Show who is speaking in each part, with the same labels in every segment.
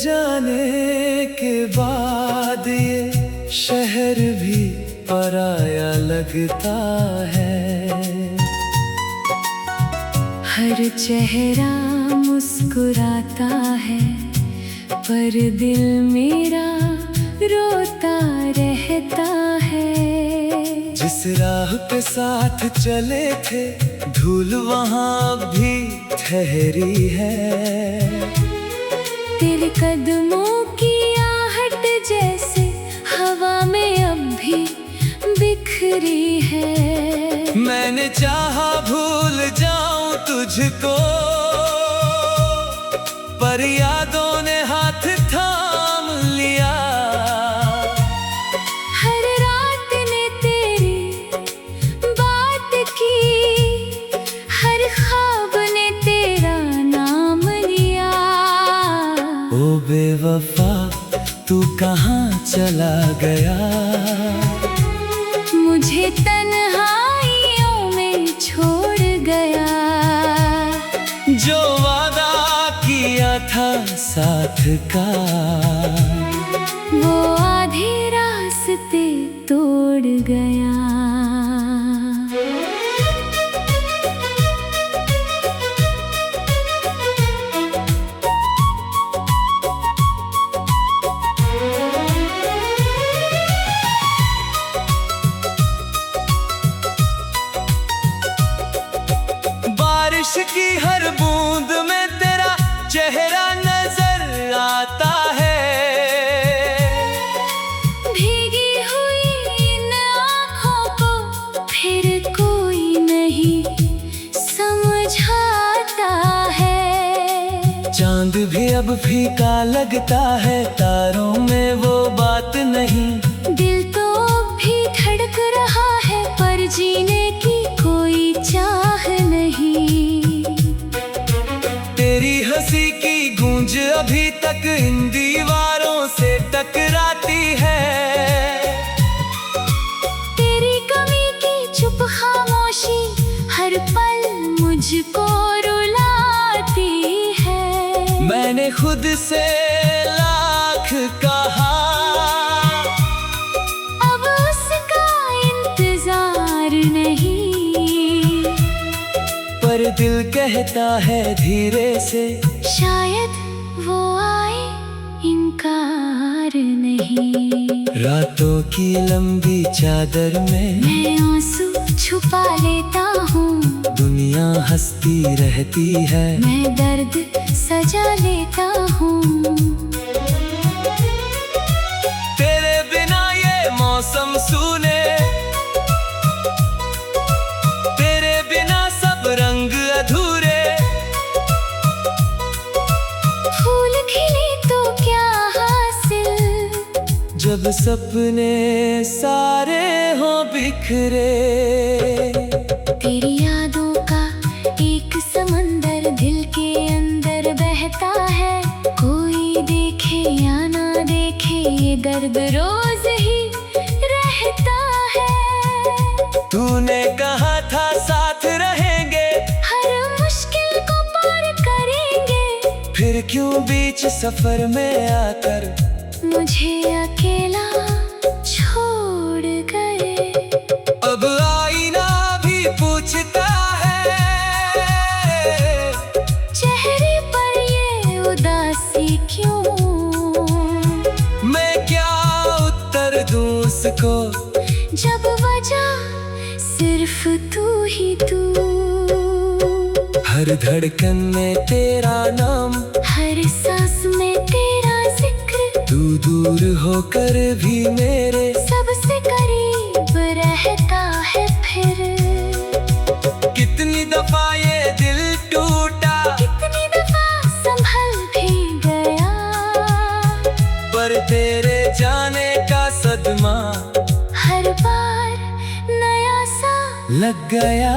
Speaker 1: जाने के बाद ये शहर भी पराया लगता है।
Speaker 2: हर चेहरा मुस्कुराता है, पर दिल मेरा रोता रहता है।
Speaker 1: जिस राह पे साथ चले थे, धूल वहाँ भी ठहरी है।
Speaker 2: तेरे कदमों की आहट जैसे हवा में अब भी बिखरी है।
Speaker 1: मैंने चाहा भूल जाऊं तुझको, पर यादों ने हाथ थाम लिया।
Speaker 2: हर रात ने तेरी बात की, हर ख्वाब ने तेरा नाम लिया।
Speaker 1: ओ बेवफा तू कहाँ चला गया,
Speaker 2: मुझे तन्हाइयों में छोड़ गया।
Speaker 1: जो वादा किया था साथ का,
Speaker 2: वो आधे रास्ते तोड़ गया।
Speaker 1: बारिश की हर बूंद में तेरा चेहरा नजर आता है।
Speaker 2: भीगी हुई इन आँखों को फिर कोई नहीं समझाता है।
Speaker 1: चांद भी अब फीका लगता है, तारों में वो बात नहीं।
Speaker 2: दिल तो भी धड़क रहा है, पर जीने की कोई चाह नहीं।
Speaker 1: तेरी हंसी की गूंज अभी तक इन दीवारों से टकराती है।
Speaker 2: तेरी कमी की चुप खामोशी हर पल मुझको रुलाती है।
Speaker 1: मैंने खुद से लाख कहा,
Speaker 2: अब उसका इंतजार नहीं,
Speaker 1: पर दिल कहता है धीरे से,
Speaker 2: शायद वो आए इनकार नहीं।
Speaker 1: रातों की लंबी चादर में
Speaker 2: मैं आंसू छुपा लेता हूँ,
Speaker 1: दुनिया हंसती रहती है।
Speaker 2: मैं दर्द सजा लेता हूँ।
Speaker 1: तेरे बिना ये मौसम सूने, तेरे बिना सब रंग अधूरे।
Speaker 2: फूल खिले तो क्या हासिल,
Speaker 1: जब सपने सारे हों बिखरे।
Speaker 2: तेरी यादों का एक समंदर दिल के अंदर बहता है। कोई देखे या ना देखे, ये दर्द रोज ही रहता है।
Speaker 1: तूने कहा था साथ रहेंगे,
Speaker 2: हर मुश्किल को पार करेंगे,
Speaker 1: फिर क्यों बीच सफर में आकर
Speaker 2: मुझे अकेला छोड़ गए।
Speaker 1: अब आईना भी पूछता है,
Speaker 2: चेहरे पर ये उदासी क्यों,
Speaker 1: मैं क्या उत्तर दूं उसको,
Speaker 2: जब वजह सिर्फ तू ही तू।
Speaker 1: हर धड़कन में तेरा नाम,
Speaker 2: हर सांस में तेरा जिक्र,
Speaker 1: तू दूर होकर भी मेरे
Speaker 2: सबसे करीब रहता है फिर।
Speaker 1: कितनी दफा ये दिल टूटा,
Speaker 2: कितनी दफा संभल भी गया,
Speaker 1: पर तेरे जाने का सदमा
Speaker 2: हर बार नया सा
Speaker 1: लग गया।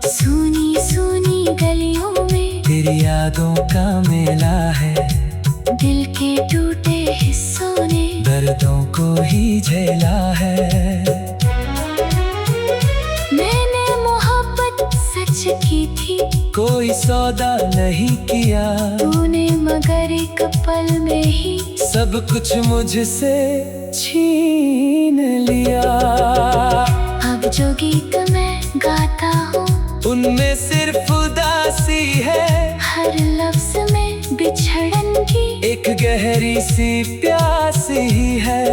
Speaker 2: सुनी सुनी गलियों में
Speaker 1: तेरी यादों का मेला है,
Speaker 2: दिल के टूटे हिस्सों ने
Speaker 1: दर्दों को ही झेला है।
Speaker 2: मैंने मोहब्बत सच की थी,
Speaker 1: कोई सौदा नहीं किया,
Speaker 2: तूने मगर एक पल में ही
Speaker 1: सब कुछ मुझसे छीन लिया।
Speaker 2: अब जो गीत मैं गाता हूँ
Speaker 1: उनमें सिर्फ उदासी है,
Speaker 2: हर लफ्ज में बिछड़न की
Speaker 1: एक गहरी सी प्यास ही है।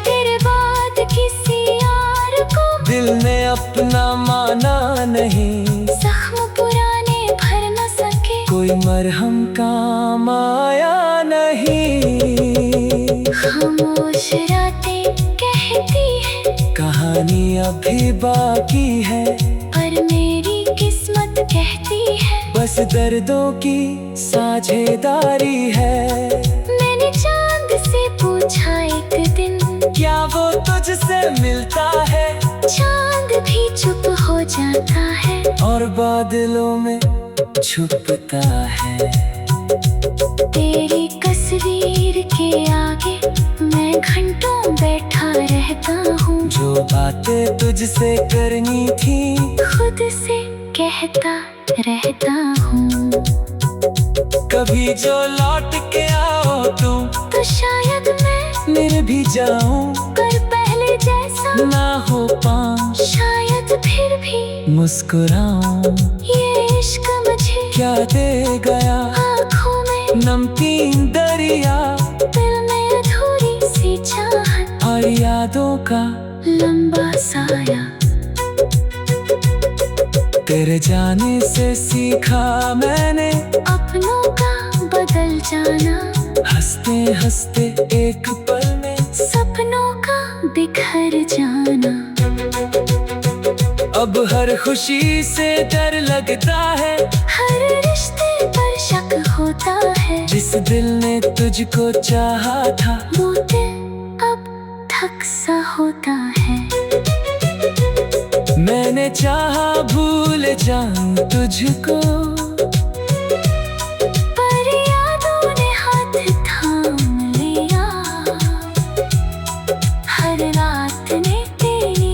Speaker 2: तेरे बाद किसी यार को
Speaker 1: दिल ने अपना माना नहीं,
Speaker 2: जख्म पुराने भर न सके,
Speaker 1: कोई मरहम काम आया नहीं।
Speaker 2: खामोश रातें कहती है
Speaker 1: कहानी अभी बाकी है,
Speaker 2: पर मेरी किस्मत कहती है
Speaker 1: बस दर्दों की साझेदारी है।
Speaker 2: मैंने चांद से पूछा एक दिन,
Speaker 1: क्या वो तुझसे मिलता है?
Speaker 2: चांद भी चुप हो जाता है
Speaker 1: और बादलों में छुपता है।
Speaker 2: तेरी तस्वीर के आगे मैं घंटों बैठा रहता हूँ,
Speaker 1: जो बातें तुझसे करनी थी
Speaker 2: खुद से कहता रहता हूँ।
Speaker 1: कभी जो लौट के आओ तुम,
Speaker 2: तो शायद मैं
Speaker 1: मिल भी जाऊं,
Speaker 2: पर पहले जैसा
Speaker 1: ना हो पाऊं,
Speaker 2: शायद फिर भी
Speaker 1: मुस्कुराऊं।
Speaker 2: ये इश्क मुझे
Speaker 1: क्या दे गया
Speaker 2: आँखों में
Speaker 1: नमकीन दरिया,
Speaker 2: दिल में अधूरी सी चाहत
Speaker 1: और यादों का
Speaker 2: लंबा साया।
Speaker 1: तेरे जाने से सीखा मैंने
Speaker 2: अपनों का बदल जाना,
Speaker 1: हंसते हंसते एक पल में
Speaker 2: सपनों का बिखर जाना।
Speaker 1: अब हर खुशी से डर लगता है,
Speaker 2: हर रिश्ते पर शक होता है,
Speaker 1: जिस दिल ने तुझको चाहा था
Speaker 2: वो दिल अब थक सा होता है।
Speaker 1: मैंने चाहा भूल जाऊं तुझको,
Speaker 2: पर यादों ने हाथ थाम लिया, हर रात ने तेरी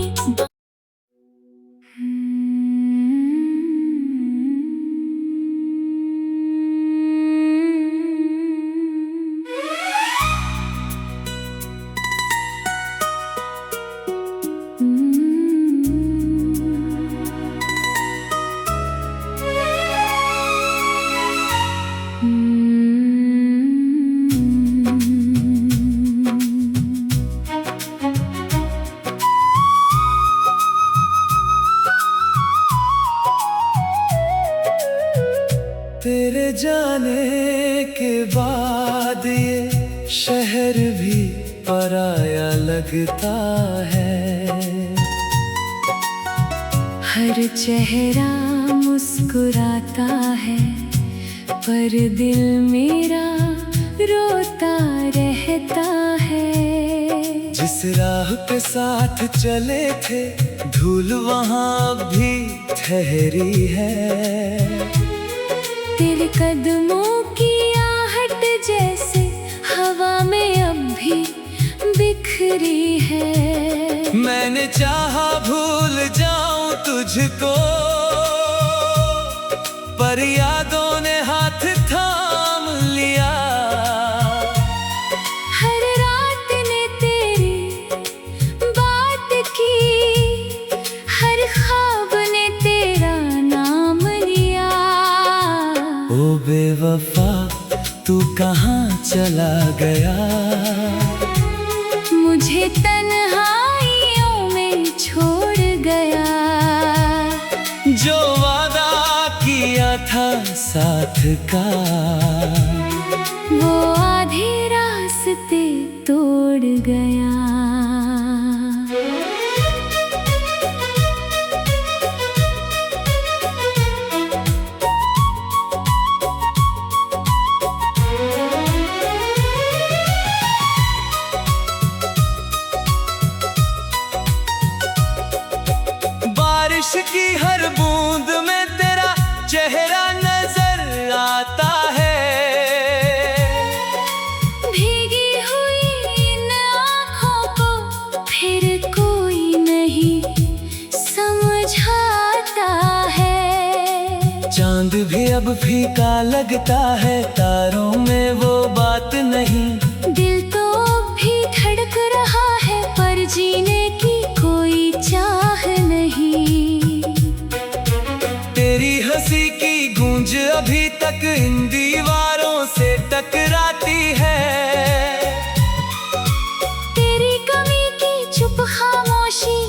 Speaker 1: तेरे जाने के बाद ये शहर भी पराया लगता है।
Speaker 2: हर चेहरा मुस्कुराता है, पर दिल मेरा रोता रहता है।
Speaker 1: जिस राह पे साथ चले थे धूल वहाँ भी ठहरी है।
Speaker 2: तेरे कदमों की आहट जैसे हवा में अब भी बिखरी है।
Speaker 1: मैंने चाहा भूल जाऊं तुझको, पर यादों ने हाथ थाम लिया।
Speaker 2: हर रात ने तेरी बात की, हर ख्वाब ने तेरा नाम लिया।
Speaker 1: ओ बेवफा तू कहाँ चला गया,
Speaker 2: मुझे तन्हाइयों में छोड़ गया।
Speaker 1: जो वादा किया था साथ का,
Speaker 2: वो आधे रास्ते तोड़ गया।
Speaker 1: बारिश की हर बूंद में तेरा चेहरा नजर आता है।
Speaker 2: भीगी हुई इन आँखों को फिर कोई नहीं समझाता है।
Speaker 1: अब फीका लगता है, तारों में वो बात नहीं।
Speaker 2: दिल तो भी धड़क रहा है, पर जीने की कोई चाह नहीं।
Speaker 1: तेरी हंसी की गूंज अभी तक इन दीवारों से टकराती है।
Speaker 2: तेरी कमी की चुप खामोशी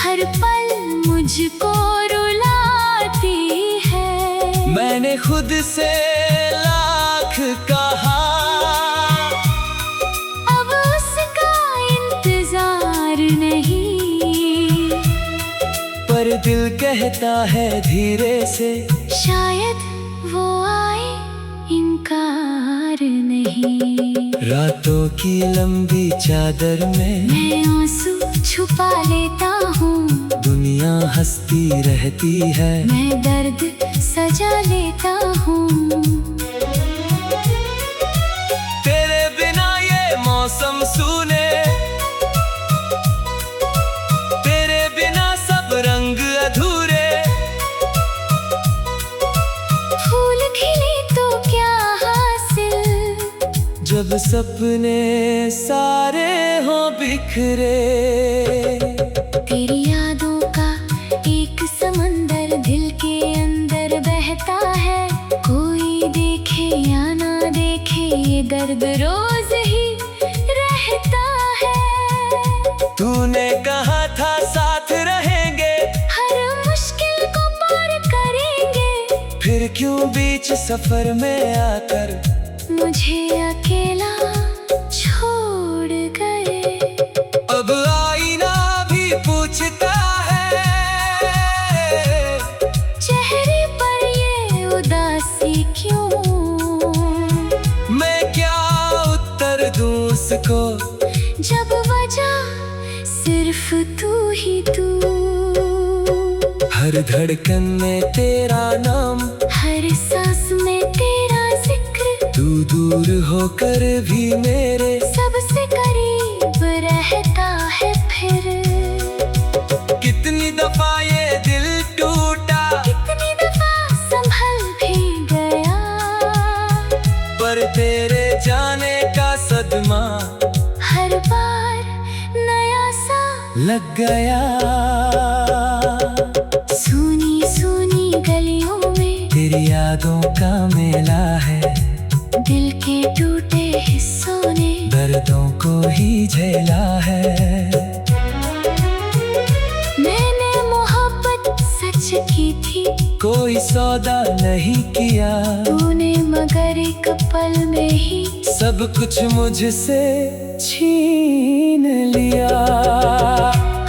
Speaker 2: हर पल मुझको रुलाती है।
Speaker 1: मैंने खुद से लाख कहा,
Speaker 2: अब उसका इंतजार नहीं।
Speaker 1: पर दिल कहता है धीरे से,
Speaker 2: शायद वो आए, इनकार नहीं।
Speaker 1: रातों की लंबी चादर में
Speaker 2: मैं आंसू छुपा लेता हूँ,
Speaker 1: दुनिया हंसती रहती है।
Speaker 2: मैं दर्द सजा लेता हूँ।
Speaker 1: तेरे बिना ये मौसम सूने, तेरे बिना सब रंग अधूरे।
Speaker 2: फूल खिले तो क्या हासिल,
Speaker 1: जब सपने सारे हो बिखरे।
Speaker 2: तेरी यादों का एक समंदर दिल के अंदर बहता है। कोई देखे या ना देखे, ये दर्द रोज ही रहता है।
Speaker 1: तूने कहा था साथ रहेंगे,
Speaker 2: हर मुश्किल को पार करेंगे।
Speaker 1: फिर क्यों बीच सफर में आकर
Speaker 2: मुझे अकेला छोड़ गए।
Speaker 1: अब आईना भी पूछता है,
Speaker 2: चेहरे पर ये उदासी क्यों।
Speaker 1: मैं क्या उत्तर दूं उसको,
Speaker 2: जब वजह सिर्फ तू ही तू।
Speaker 1: हर धड़कन में तेरा नाम,
Speaker 2: हर सांस में तेरा जिक्र।
Speaker 1: तू दूर होकर भी मेरे
Speaker 2: सबसे करीब रहता है फिर।
Speaker 1: कितनी दफा ये दिल टूटा,
Speaker 2: कितनी दफा संभल भी गया,
Speaker 1: पर तेरे जाने का सदमा
Speaker 2: हर बार नया सा
Speaker 1: लग गया।
Speaker 2: सूनी सूनी गलियों में
Speaker 1: तेरी यादों का मेला है,
Speaker 2: दिल के टूटे हिस्सों ने
Speaker 1: दर्दों को ही झेला है।
Speaker 2: मैंने मोहब्बत सच की थी,
Speaker 1: कोई सौदा नहीं किया,
Speaker 2: तूने मगर एक पल में ही
Speaker 1: सब कुछ मुझसे छीन लिया।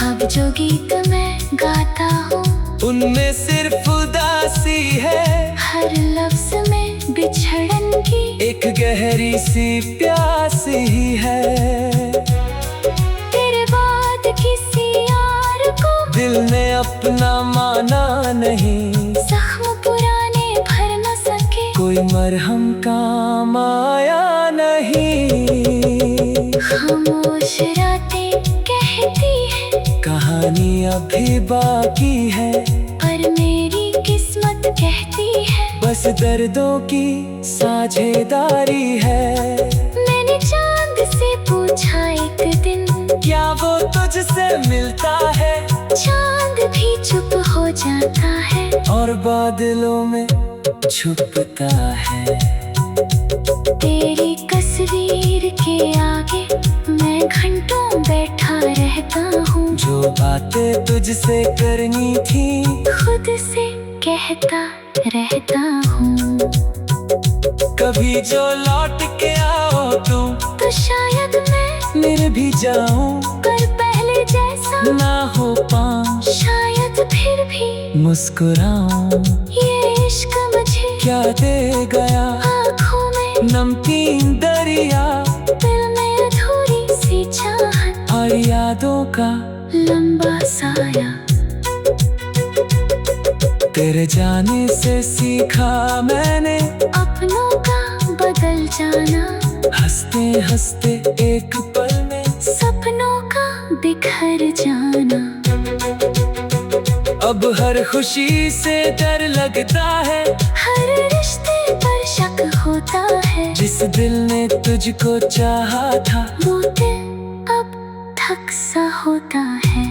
Speaker 2: अब जो गीत मैं गाता हूँ,
Speaker 1: उनमें सिर्फ उदासी है,
Speaker 2: हर लफ्ज में बिछड़न की
Speaker 1: एक गहरी सी प्यास ही है।
Speaker 2: तेरे बाद किसी यार को
Speaker 1: दिल ने अपना माना नहीं,
Speaker 2: जख्म पुराने भर न सके,
Speaker 1: कोई मरहम काम आया नहीं।
Speaker 2: खामोश रातें कहती है,
Speaker 1: कहानी अभी बाकी है,
Speaker 2: पर मेरी किस्मत कहती है
Speaker 1: बस दर्दों की साझेदारी है।
Speaker 2: मैंने चांद से पूछा एक दिन,
Speaker 1: क्या वो तुझसे मिलता है,
Speaker 2: चांद भी चुप हो जाता है
Speaker 1: और बादलों में छुपता है।
Speaker 2: तेरी तस्वीर के आगे मैं घंटों बैठा रहता हूँ,
Speaker 1: जो बातें तुझसे करनी थी
Speaker 2: खुद से कहता रहता हूँ।
Speaker 1: कभी जो लौट के आओ तुम,
Speaker 2: तो शायद मैं
Speaker 1: मिल भी जाऊं,
Speaker 2: पर पहले जैसा
Speaker 1: ना हो पाऊं,
Speaker 2: शायद फिर भी
Speaker 1: मुस्कुराऊं।
Speaker 2: ये इश्क मुझे
Speaker 1: क्या दे गया
Speaker 2: आँखों में
Speaker 1: नमकीन दरिया,
Speaker 2: दिल में अधूरी सी चाहत
Speaker 1: और यादों का
Speaker 2: लंबा साया।
Speaker 1: तेरे जाने से सीखा मैंने
Speaker 2: अपनों का बदल जाना,
Speaker 1: हंसते हंसते एक पल में
Speaker 2: सपनों का बिखर जाना।
Speaker 1: अब हर खुशी से डर लगता है,
Speaker 2: हर रिश्ते पर शक होता है।
Speaker 1: जिस दिल ने तुझको चाहा था
Speaker 2: वो दिल अब थक सा होता है।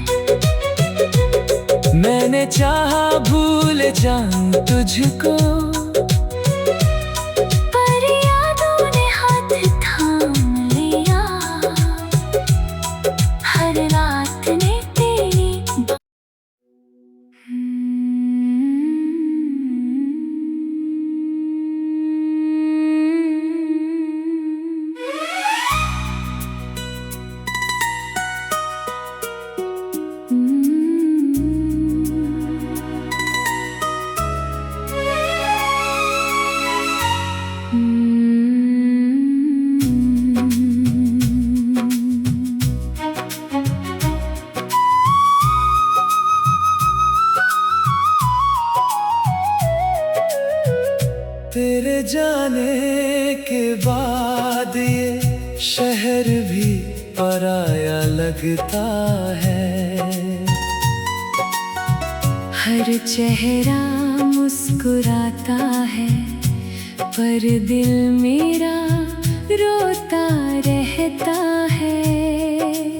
Speaker 1: मैंने चाहा भूल जाऊं तुझको,
Speaker 2: पर यादों ने हाथ थाम लिया। हर रात ने तेरी
Speaker 1: तेरे जाने के बाद ये शहर भी पराया लगता है।
Speaker 2: हर चेहरा मुस्कुराता है, पर दिल मेरा रोता रहता है।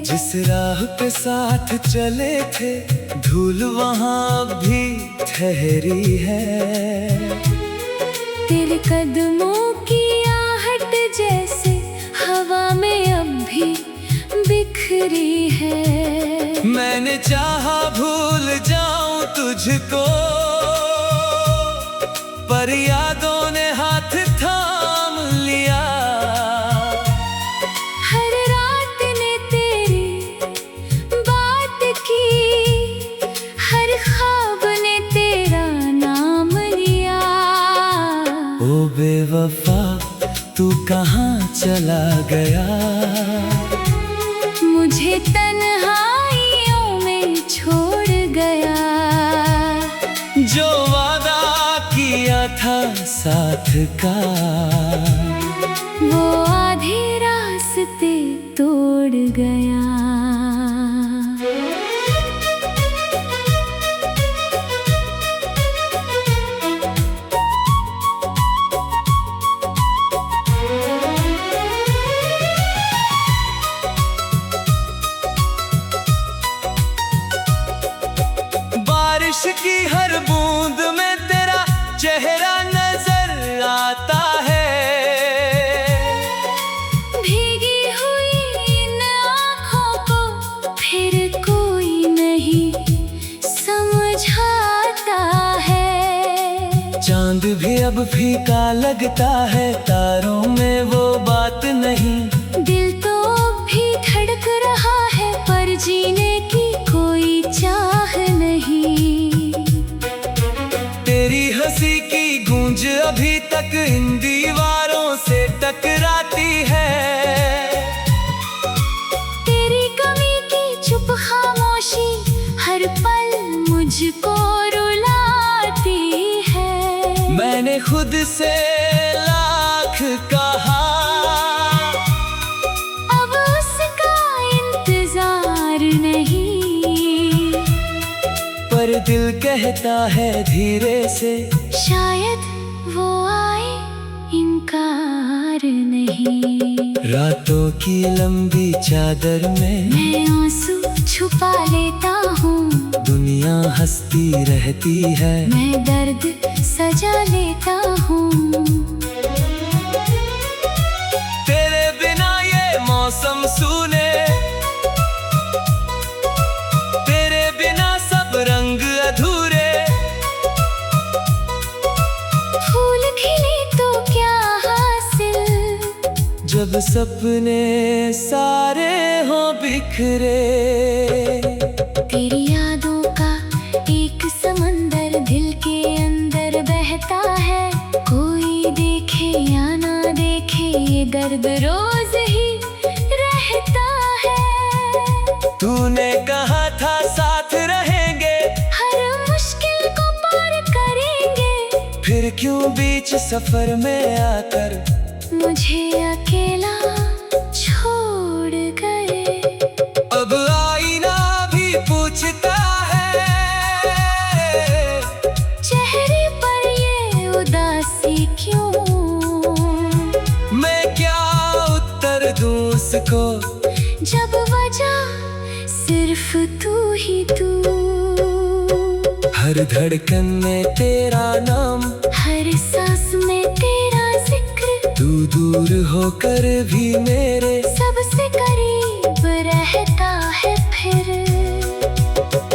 Speaker 1: जिस राह पे साथ चले थे धूल वहाँ भी ठहरी है।
Speaker 2: तेरे कदमों की आहट जैसे हवा में अब भी बिखरी है।
Speaker 1: मैंने चाहा भूल जाऊं तुझको, पर यादों ने हाथ थाम लिया।
Speaker 2: हर रात ने तेरी बात की, हर ख्वाब ने तेरा नाम लिया।
Speaker 1: ओ बेवफा तू कहाँ चला गया,
Speaker 2: मुझे तन्हाइयों में छोड़ गया।
Speaker 1: जो वादा किया था साथ का,
Speaker 2: वो आधे रास्ते तोड़ गया।
Speaker 1: बारिश की हर बूंद में तेरा चेहरा नजर आता है।
Speaker 2: भीगी हुई इन आँखों को फिर कोई नहीं समझाता है।
Speaker 1: चांद भी अब फीका लगता है, तारों में वो बात नहीं।
Speaker 2: दिल तो भी धड़क रहा है, पर जीने की कोई चाह नहीं।
Speaker 1: तेरी हंसी की गूंज अभी तक इन दीवारों से टकराती है।
Speaker 2: तेरी कमी की चुप खामोशी हर पल मुझको रुलाती है।
Speaker 1: मैंने खुद से लाख कहा,
Speaker 2: अब उसका इंतजार नहीं,
Speaker 1: पर दिल कहता है धीरे से
Speaker 2: शायद वो आए इनकार नहीं।
Speaker 1: रातों की लंबी चादर में
Speaker 2: मैं आंसू छुपा लेता हूँ,
Speaker 1: दुनिया हंसती रहती है।
Speaker 2: मैं दर्द सजा लेता हूँ।
Speaker 1: तेरे बिना ये मौसम सूने, तेरे बिना सब रंग अधूरे।
Speaker 2: फूल खिले तो क्या हासिल,
Speaker 1: जब सपने सारे हो बिखरे।
Speaker 2: तेरी यादों का एक समंदर दिल के अंदर बहता है। कोई देखे या ना देखे ये दर्द रोज ही रहता है।
Speaker 1: तूने कहा था साथ रहेंगे,
Speaker 2: हर मुश्किल को पार करेंगे।
Speaker 1: फिर क्यों बीच सफर में आकर
Speaker 2: मुझे अकेला छोड़ गए।
Speaker 1: अब आईना भी पूछता है को,
Speaker 2: जब वजह सिर्फ तू ही तू।
Speaker 1: हर धड़कन में तेरा नाम,
Speaker 2: हर सांस में तेरा जिक्र,
Speaker 1: तू दूर होकर भी मेरे
Speaker 2: सबसे करीब रहता है फिर।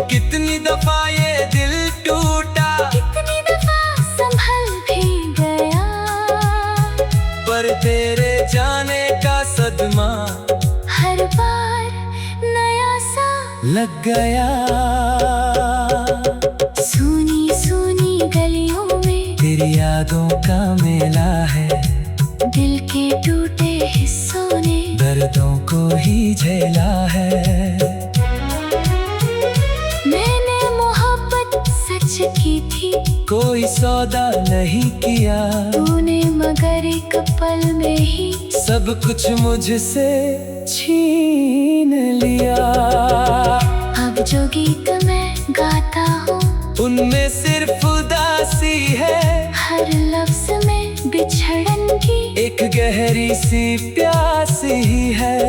Speaker 1: कितनी दफा ये दिल टूटा,
Speaker 2: कितनी दफा संभल भी गया,
Speaker 1: पर तेरे जाने का सदमा
Speaker 2: हर बार नया सा
Speaker 1: लग गया।
Speaker 2: सूनी सूनी गलियों में
Speaker 1: तेरी यादों का मेला है,
Speaker 2: दिल के टूटे हिस्सों ने
Speaker 1: दर्दों को ही झेला है।
Speaker 2: मैंने मोहब्बत सच की थी,
Speaker 1: कोई सौदा नहीं किया,
Speaker 2: तूने मगर एक पल में ही
Speaker 1: सब कुछ मुझसे छीन लिया।
Speaker 2: अब जो गीत मैं गाता हूँ
Speaker 1: उनमें सिर्फ उदासी है,
Speaker 2: हर लफ्ज में बिछड़न की
Speaker 1: एक गहरी सी प्यास ही है।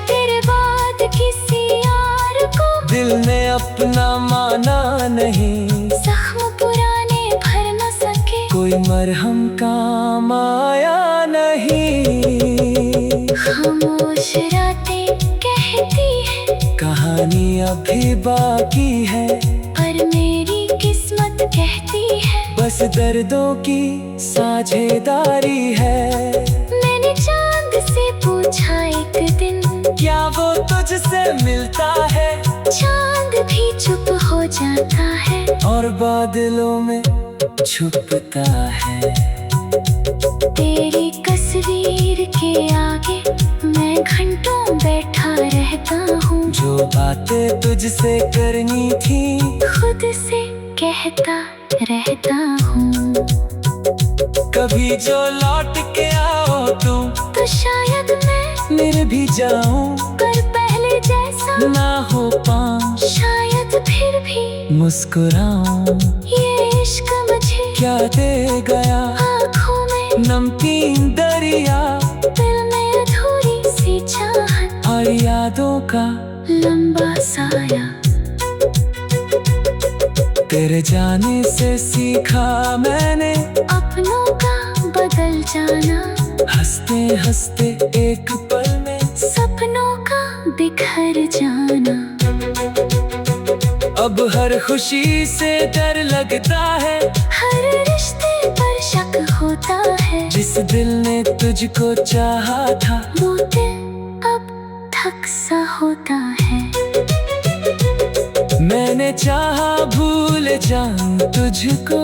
Speaker 2: तेरे बाद किसी यार को
Speaker 1: दिल ने अपना माना नहीं,
Speaker 2: जख्म पुराने भर न सके,
Speaker 1: कोई मरहम काम आया नहीं।
Speaker 2: खामोश रातें कहती है
Speaker 1: कहानी अभी बाकी है,
Speaker 2: पर मेरी किस्मत कहती है
Speaker 1: बस दर्दों की साझेदारी है।
Speaker 2: मैंने चांद से पूछा एक दिन,
Speaker 1: क्या वो तुझसे मिलता है?
Speaker 2: चांद भी चुप हो जाता है
Speaker 1: और बादलों में छुपता है।
Speaker 2: तेरी तस्वीर के आगे मैं घंटों बैठा रहता हूँ,
Speaker 1: जो बातें तुझसे करनी थी
Speaker 2: खुद से कहता रहता हूँ।
Speaker 1: कभी जो लौट के आओ तुम,
Speaker 2: तो शायद मैं
Speaker 1: मिल भी जाऊं,
Speaker 2: पर पहले जैसा
Speaker 1: ना हो पाऊं,
Speaker 2: शायद फिर भी
Speaker 1: मुस्कुराऊं।
Speaker 2: ये इश्क मुझे
Speaker 1: क्या दे गया
Speaker 2: आँखों में
Speaker 1: नमकीन दरिया,
Speaker 2: दिल में अधूरी सी चाहत
Speaker 1: और यादों का
Speaker 2: लंबा साया।
Speaker 1: तेरे जाने से सीखा मैंने
Speaker 2: अपनों का बदल जाना,
Speaker 1: हंसते हंसते एक पल में
Speaker 2: सपनों का बिखर जाना।
Speaker 1: अब हर खुशी से डर लगता है,
Speaker 2: हर रिश्ते पर शक होता है,
Speaker 1: जिस दिल ने तुझको चाहा था
Speaker 2: वो दिल अब थक सा होता है।
Speaker 1: मैंने चाहा भूल जाऊं तुझको,